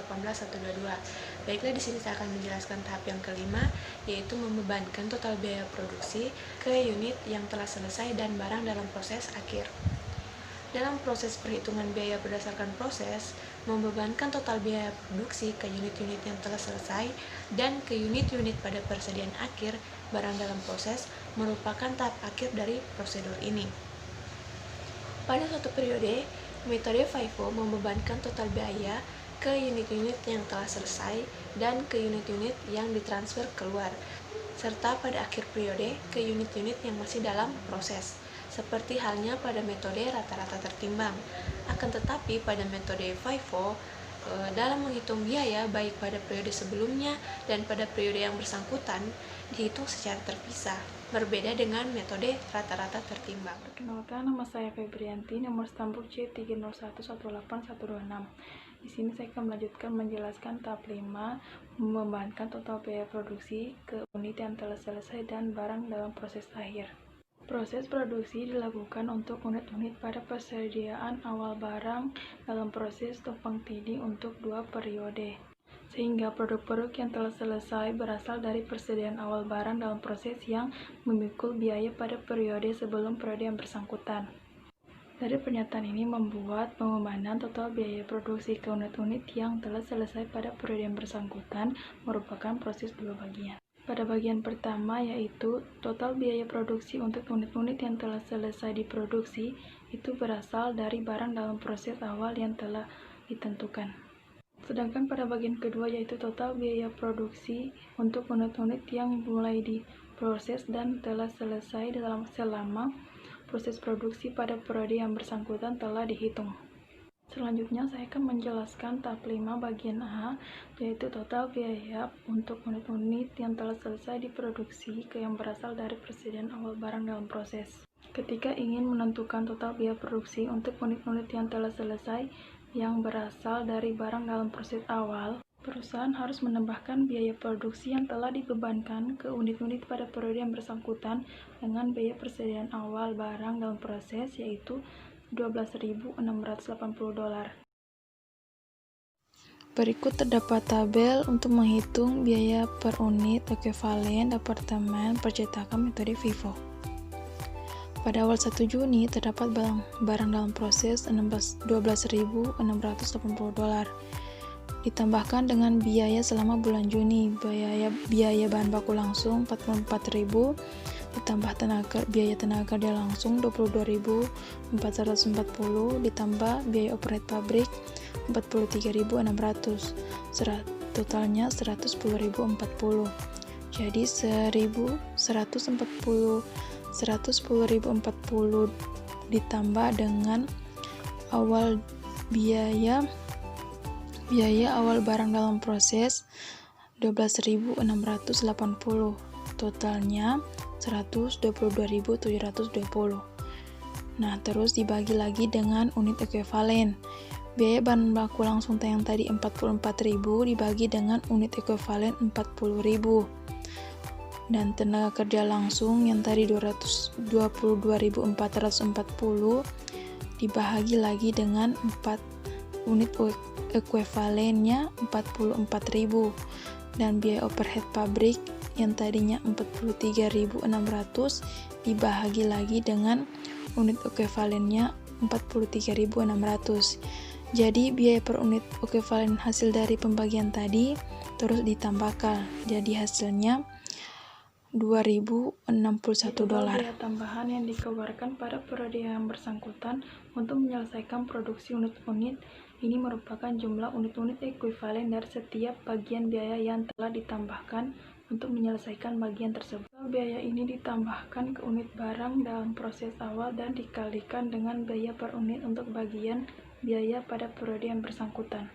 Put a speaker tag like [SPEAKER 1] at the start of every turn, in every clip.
[SPEAKER 1] 18122. Baiklah, di sini saya akan menjelaskan tahap yang kelima, yaitu membebankan total biaya produksi ke unit yang telah selesai dan barang dalam proses akhir. Dalam proses perhitungan biaya berdasarkan proses, membebankan total biaya produksi ke unit-unit yang telah selesai dan ke unit-unit pada persediaan akhir barang dalam proses merupakan tahap akhir dari prosedur ini. Pada suatu periode, metode FIFO membebankan total biaya ke unit-unit yang telah selesai dan ke unit-unit yang ditransfer keluar, serta pada akhir periode ke unit-unit yang masih dalam proses, seperti halnya pada metode rata-rata tertimbang. Akan tetapi pada metode FIFO, dalam menghitung biaya baik pada periode sebelumnya dan pada periode yang bersangkutan dihitung secara terpisah, berbeda dengan metode rata-rata tertimbang.
[SPEAKER 2] Perkenalkan, nama saya Febrianti, nomor stambuk C301181126. Di sini saya akan melanjutkan menjelaskan tahap 5, membebankan total biaya produksi ke unit yang telah selesai dan barang dalam proses akhir. Proses produksi dilakukan untuk unit-unit pada persediaan awal barang dalam proses tumpang tindih untuk 2 periode. Sehingga produk-produk yang telah selesai berasal dari persediaan awal barang dalam proses yang memikul biaya pada periode sebelum periode yang bersangkutan. Dari pernyataan ini membuat pembebanan total biaya produksi ke unit-unit yang telah selesai pada periode yang bersangkutan merupakan proses 2 bagian. Pada bagian pertama, yaitu total biaya produksi untuk unit-unit yang telah selesai diproduksi, itu berasal dari barang dalam proses awal yang telah ditentukan. Sedangkan pada bagian kedua, yaitu total biaya produksi untuk unit-unit yang mulai diproses dan telah selesai selama proses produksi pada periode yang bersangkutan telah dihitung. Selanjutnya saya akan menjelaskan tahap 5 bagian A, yaitu total biaya untuk unit-unit yang telah selesai diproduksi yang berasal dari persediaan awal barang dalam proses. Ketika ingin menentukan total biaya produksi untuk unit-unit yang telah selesai yang berasal dari barang dalam proses awal, perusahaan harus menambahkan biaya produksi yang telah dibebankan ke unit-unit pada periode yang bersangkutan dengan biaya persediaan awal barang dalam proses, yaitu $12.680. Berikut terdapat tabel untuk menghitung biaya per unit ekuivalen Departemen Percetakan metode FIFO. Pada awal 1 Juni terdapat barang dalam proses $12.680. Ditambahkan dengan biaya selama bulan Juni, biaya bahan baku langsung $44.000, ditambah biaya tenaga kerja langsung $22.440, ditambah biaya overhead pabrik $43.600, totalnya $110.040. Jadi $110.040 ditambah dengan biaya awal barang dalam proses $12.680, totalnya $122.720. Nah, terus dibagi lagi dengan unit ekuivalen. Biaya bahan baku langsung yang tadi $44.000 dibagi dengan unit ekuivalen $40.000. Dan tenaga kerja langsung yang tadi $22.440 dibagi lagi dengan 4 unit ekuivalennya $44.000. Dan biaya overhead pabrik yang tadinya $43.600 dibagi lagi dengan unit ekuivalennya $43.600. Jadi biaya per unit ekuivalen hasil dari pembagian tadi terus ditambahkan. Jadi hasilnya $2.061. Biaya tambahan yang dikeluarkan pada periode yang bersangkutan untuk menyelesaikan produksi unit-unit ini merupakan jumlah unit-unit ekuivalen dari setiap bagian biaya yang telah ditambahkan untuk menyelesaikan bagian tersebut. Biaya ini ditambahkan ke unit barang dalam proses awal dan dikalikan dengan biaya per unit untuk bagian biaya pada periode yang bersangkutan.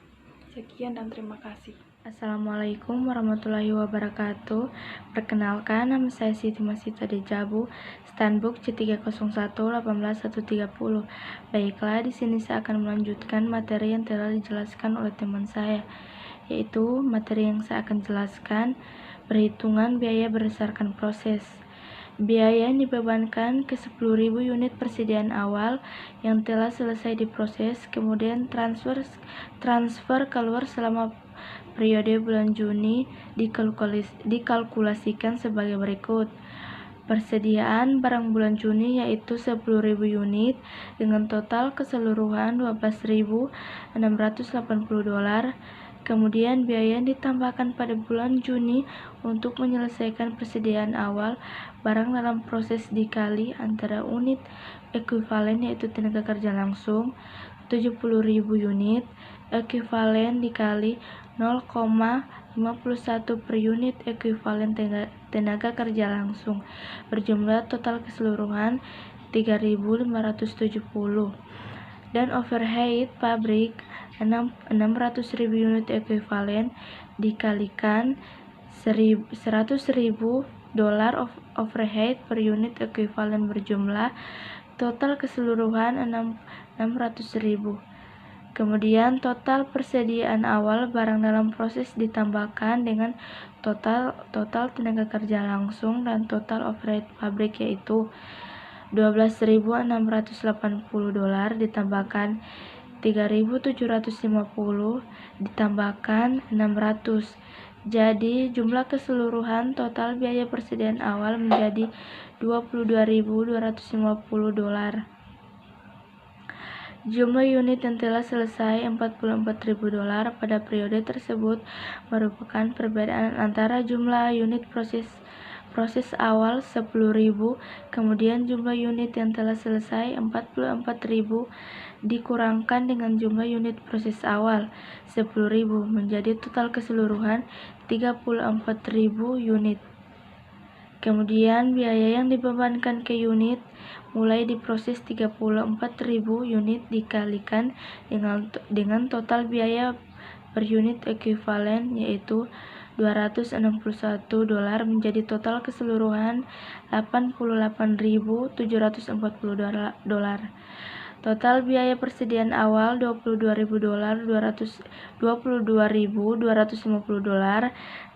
[SPEAKER 2] Sekian dan terima kasih.
[SPEAKER 3] Assalamualaikum warahmatullahi wabarakatuh. Perkenalkan, nama saya Siti Masita Dejabu, Standbook C301-18130. Baiklah, di sini saya akan melanjutkan materi yang telah dijelaskan oleh teman saya, yaitu materi yang saya akan jelaskan perhitungan biaya berdasarkan proses. Biaya yang dibebankan ke 10.000 unit persediaan awal yang telah selesai diproses, kemudian transfer keluar selama periode bulan Juni dikalkulasikan sebagai berikut. Persediaan barang bulan Juni yaitu 10.000 unit dengan total keseluruhan $12.680. Kemudian biaya yang ditambahkan pada bulan Juni untuk menyelesaikan persediaan awal barang dalam proses dikali antara unit ekuivalen yaitu tenaga kerja langsung 70.000 unit ekuivalen dikali 0,51 per unit ekuivalen tenaga kerja langsung berjumlah total keseluruhan 3.570 dan overhead pabrik 600.000 unit ekuivalen dikalikan $100.000 overhead per unit ekuivalen berjumlah total keseluruhan 600.000. Kemudian total persediaan awal barang dalam proses ditambahkan dengan total tenaga kerja langsung dan total overhead pabrik yaitu $12.680 ditambahkan 3.750 ditambahkan 600. Jadi jumlah keseluruhan total biaya persediaan awal menjadi $22.250. Jumlah unit yang telah selesai $44.000 pada periode tersebut merupakan perbedaan antara jumlah unit proses awal 10.000, kemudian jumlah unit yang telah selesai 44.000 dikurangkan dengan jumlah unit proses awal 10.000 menjadi total keseluruhan 34.000 unit. Kemudian biaya yang dibebankan ke unit mulai diproses 34.000 unit dikalikan dengan total biaya per unit ekuivalen yaitu $261 menjadi total keseluruhan $88.740. Total biaya persediaan awal $22.250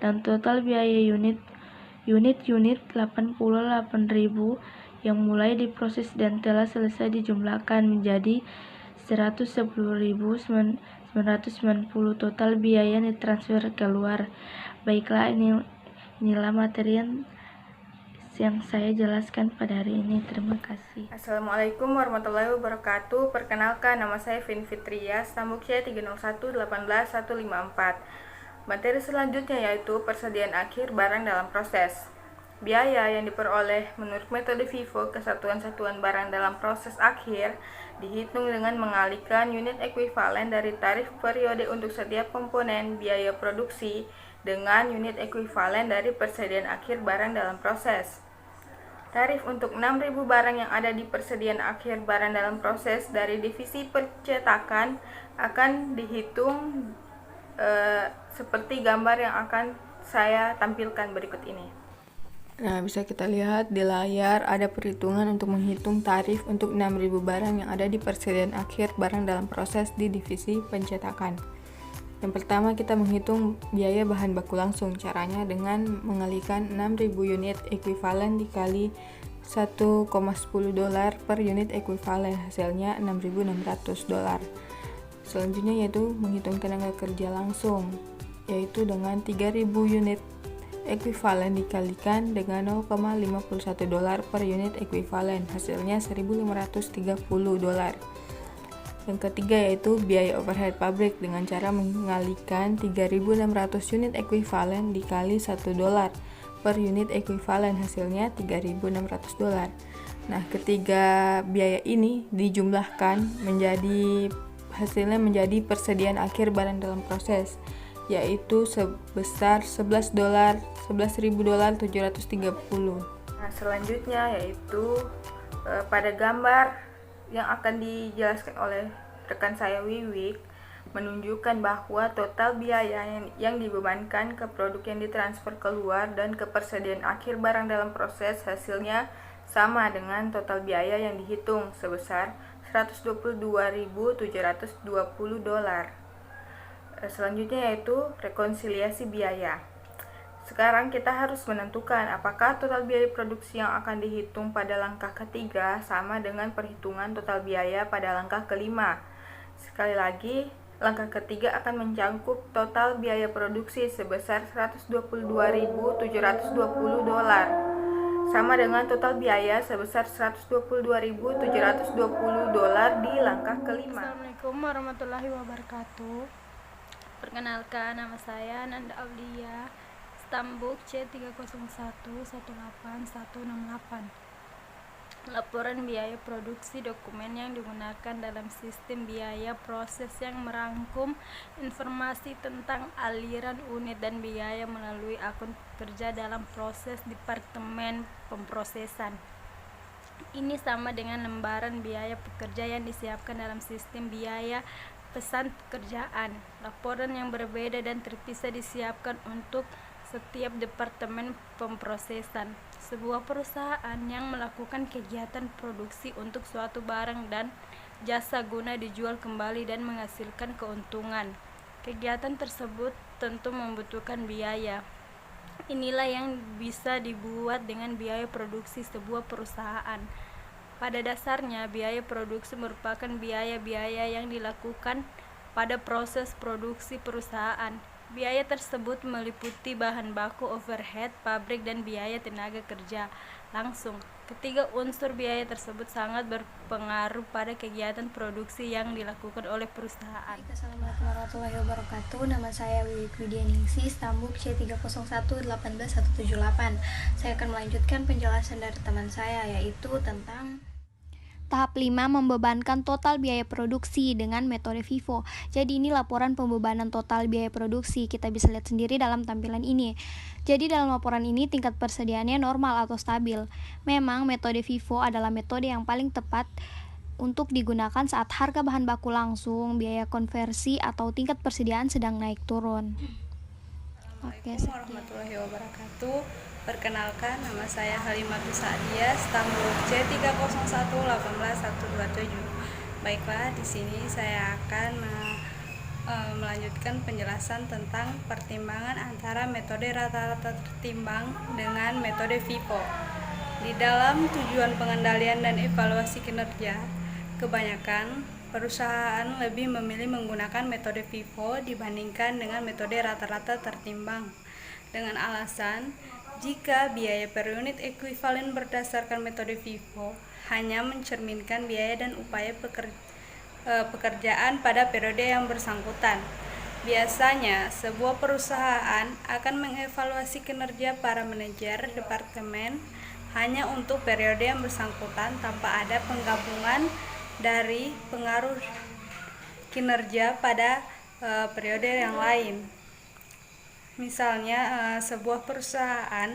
[SPEAKER 3] dan total biaya unit $88.000 yang mulai diproses dan telah selesai dijumlahkan menjadi $110.990. Total biaya yang ditransfer keluar. Baiklah, inilah materi yang saya jelaskan pada hari ini. Terima kasih.
[SPEAKER 4] Assalamualaikum warahmatullahi wabarakatuh. Perkenalkan, nama saya Vin Fitria, stambuk C 301-18154. Materi selanjutnya yaitu persediaan akhir barang dalam proses. Biaya yang diperoleh menurut metode FIFO kesatuan-satuan barang dalam proses akhir dihitung dengan mengalihkan unit ekuivalen dari tarif periode untuk setiap komponen biaya produksi dengan unit ekuivalen dari persediaan akhir barang dalam proses. Tarif untuk 6.000 barang yang ada di persediaan akhir barang dalam proses dari divisi percetakan akan dihitung seperti gambar yang akan saya tampilkan berikut ini. Nah, bisa kita lihat di layar ada perhitungan untuk menghitung tarif untuk 6.000 barang yang ada di persediaan akhir barang dalam proses di divisi pencetakan. Yang pertama kita menghitung biaya bahan baku langsung. Caranya dengan mengalihkan 6.000 unit ekuivalen dikali $1,10 per unit ekuivalen, hasilnya $6.600. Selanjutnya yaitu menghitung tenaga kerja langsung, yaitu dengan 3.000 unit ekuivalen dikalikan dengan $0,51 per unit ekuivalen, hasilnya $1.530. Yang ketiga yaitu biaya overhead pabrik dengan cara mengalihkan 3.600 unit ekuivalen dikali $1 per unit ekuivalen, hasilnya $3.600. Nah, ketiga biaya ini dijumlahkan hasilnya menjadi persediaan akhir barang dalam proses, yaitu sebesar $11.730. Nah, selanjutnya yaitu pada gambar yang akan dijelaskan oleh rekan saya Wiwik menunjukkan bahwa total biaya yang dibebankan ke produk yang ditransfer keluar dan ke persediaan akhir barang dalam proses hasilnya sama dengan total biaya yang dihitung sebesar $122.720. Selanjutnya yaitu rekonsiliasi biaya. Sekarang kita harus menentukan apakah total biaya produksi yang akan dihitung pada langkah ketiga sama dengan perhitungan total biaya pada langkah kelima. Sekali lagi, langkah ketiga akan mencangkup total biaya produksi sebesar $122.720 sama dengan total biaya sebesar $122.720 di langkah kelima.
[SPEAKER 5] Assalamualaikum warahmatullahi wabarakatuh. Perkenalkan, nama saya Nanda Aulia, Stambuk C3011818168. Laporan biaya produksi dokumen yang digunakan dalam sistem biaya proses yang merangkum informasi tentang aliran unit dan biaya melalui akun pekerja dalam proses Departemen Pemprosesan. Ini sama dengan lembaran biaya pekerja yang disiapkan dalam sistem biaya pesan pekerjaan. Laporan yang berbeda dan terpisah disiapkan untuk setiap departemen pemprosesan. Sebuah perusahaan yang melakukan kegiatan produksi untuk suatu barang dan jasa guna dijual kembali dan menghasilkan keuntungan. Kegiatan tersebut tentu membutuhkan biaya. Inilah yang bisa dibuat dengan biaya produksi sebuah perusahaan. Pada dasarnya, biaya produksi merupakan biaya-biaya yang dilakukan pada proses produksi perusahaan. Biaya tersebut meliputi bahan baku, overhead, pabrik, dan biaya tenaga kerja langsung. Ketiga unsur biaya tersebut sangat berpengaruh pada kegiatan produksi yang dilakukan oleh perusahaan.
[SPEAKER 6] Assalamualaikum warahmatullahi wabarakatuh. Nama saya Wiwik Widyaningsih, Stambuk C30118178. Saya akan melanjutkan penjelasan dari teman saya, yaitu tentang
[SPEAKER 7] Tahap 5 membebankan total biaya produksi dengan metode FIFO. Jadi ini laporan pembebanan total biaya produksi. Kita bisa lihat sendiri dalam tampilan ini. Jadi dalam laporan ini tingkat persediaannya normal atau stabil. Memang metode FIFO adalah metode yang paling tepat untuk digunakan saat harga bahan baku langsung, biaya konversi, atau tingkat persediaan sedang naik turun.
[SPEAKER 8] Assalamualaikum warahmatullahi wabarakatuh. Perkenalkan, nama saya Halimatus Sa'diyah, Stambuk C30118127. Baiklah, di sini saya akan melanjutkan penjelasan tentang pertimbangan antara metode rata-rata tertimbang dengan metode FIFO. Di dalam tujuan pengendalian dan evaluasi kinerja, kebanyakan perusahaan lebih memilih menggunakan metode FIFO dibandingkan dengan metode rata-rata tertimbang, dengan alasan jika biaya per unit ekuivalen berdasarkan metode FIFO hanya mencerminkan biaya dan upaya pekerjaan pada periode yang bersangkutan. Biasanya, sebuah perusahaan akan mengevaluasi kinerja para manajer departemen hanya untuk periode yang bersangkutan tanpa ada penggabungan dari pengaruh kinerja pada periode yang lain. Misalnya, sebuah perusahaan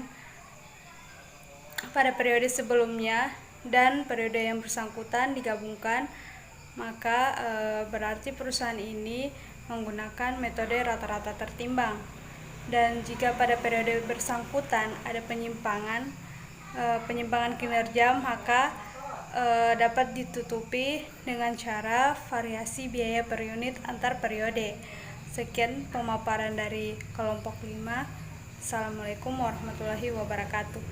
[SPEAKER 8] pada periode sebelumnya dan periode yang bersangkutan digabungkan, maka berarti perusahaan ini menggunakan metode rata-rata tertimbang. Dan jika pada periode bersangkutan ada penyimpangan kinerja, maka dapat ditutupi dengan cara variasi biaya per unit antar periode. Sekian pemaparan dari kelompok 5. Assalamualaikum warahmatullahi wabarakatuh.